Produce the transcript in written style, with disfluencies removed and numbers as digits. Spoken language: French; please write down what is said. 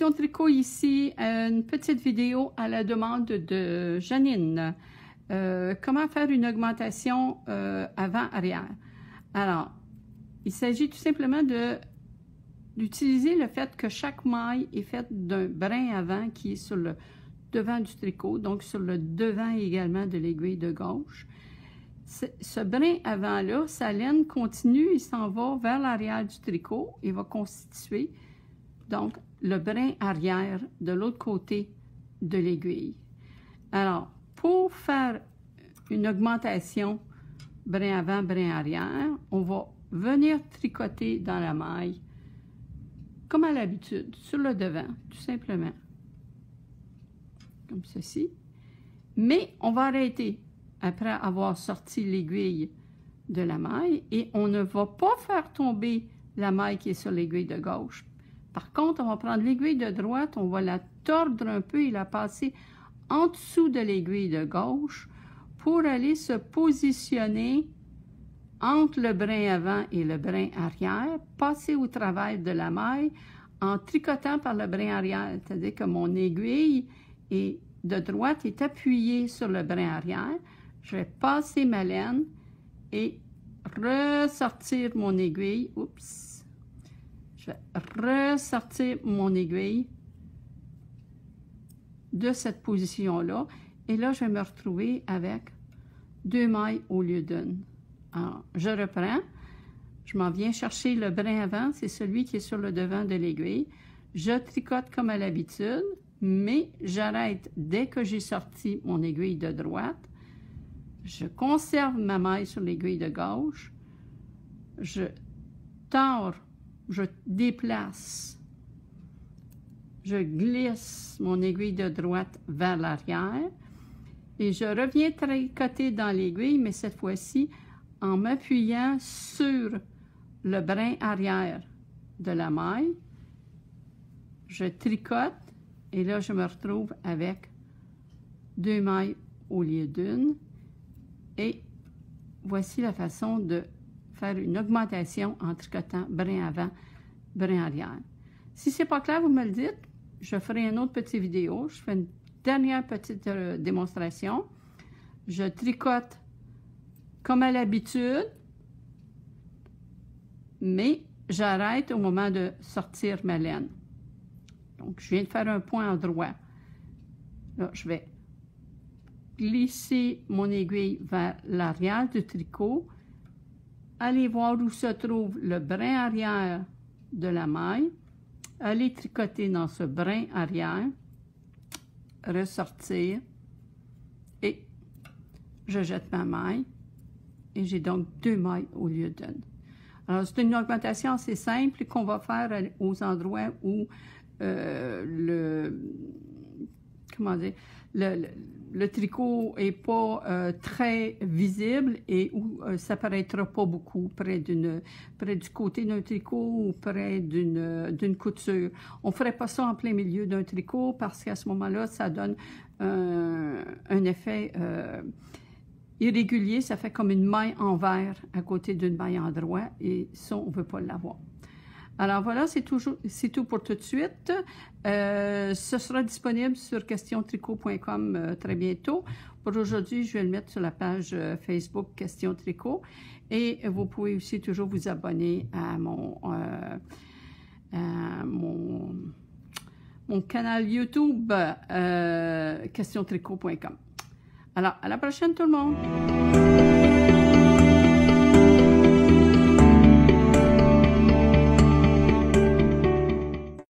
Question tricot ici, une petite vidéo à la demande de Janine. Comment faire une augmentation avant-arrière? Alors, il s'agit tout simplement d'utiliser le fait que chaque maille est faite d'un brin avant qui est sur le devant du tricot, donc sur le devant également de l'aiguille de gauche. Ce brin avant-là, sa laine continue, il s'en va vers l'arrière du tricot et va constituer donc le brin arrière de l'autre côté de l'aiguille. Alors, pour faire une augmentation brin avant, brin arrière, on va venir tricoter dans la maille, comme à l'habitude, sur le devant, tout simplement. Comme ceci. Mais on va arrêter après avoir sorti l'aiguille de la maille et on ne va pas faire tomber la maille qui est sur l'aiguille de gauche. Par contre, on va prendre l'aiguille de droite, on va la tordre un peu et la passer en dessous de l'aiguille de gauche pour aller se positionner entre le brin avant et le brin arrière, passer au travers de la maille en tricotant par le brin arrière, c'est-à-dire que mon aiguille de droite est appuyée sur le brin arrière. Je vais passer ma laine et ressortir mon aiguille. Oups! Je vais ressortir mon aiguille de cette position-là. Et là, je vais me retrouver avec 2 mailles au lieu d'une. Alors, je reprends. Je m'en viens chercher le brin avant. C'est celui qui est sur le devant de l'aiguille. Je tricote comme à l'habitude, mais j'arrête dès que j'ai sorti mon aiguille de droite. Je conserve ma maille sur l'aiguille de gauche. Je tords, je déplace. Je glisse mon aiguille de droite vers l'arrière. Et je reviens tricoter dans l'aiguille, mais cette fois-ci en m'appuyant sur le brin arrière de la maille. Je tricote et là, je me retrouve avec 2 mailles au lieu d'une. Et voici la façon de faire une augmentation en tricotant brin avant, brin arrière. Si ce n'est pas clair, vous me le dites. Je ferai une autre petite vidéo. Je fais une dernière petite démonstration. Je tricote comme à l'habitude, mais j'arrête au moment de sortir ma laine. Donc, je viens de faire un point en droit. Là, je vais glisser mon aiguille vers l'arrière du tricot, aller voir où se trouve le brin arrière de la maille, aller tricoter dans ce brin arrière, ressortir et je jette ma maille et j'ai donc 2 mailles au lieu d'une. Alors, c'est une augmentation assez simple qu'on va faire aux endroits où le tricot n'est pas très visible et où ça ne paraîtra pas beaucoup près du côté d'un tricot ou près d'une couture. On ne ferait pas ça en plein milieu d'un tricot parce qu'à ce moment-là, ça donne un effet irrégulier. Ça fait comme une maille en vert à côté d'une maille en droit et ça, on ne veut pas l'avoir. Alors voilà, c'est tout pour tout de suite. Ce sera disponible sur questiontricot.com très bientôt. Pour aujourd'hui, je vais le mettre sur la page Facebook Question Tricot. Et vous pouvez aussi toujours vous abonner à mon canal YouTube questiontricot.com. Alors, à la prochaine tout le monde!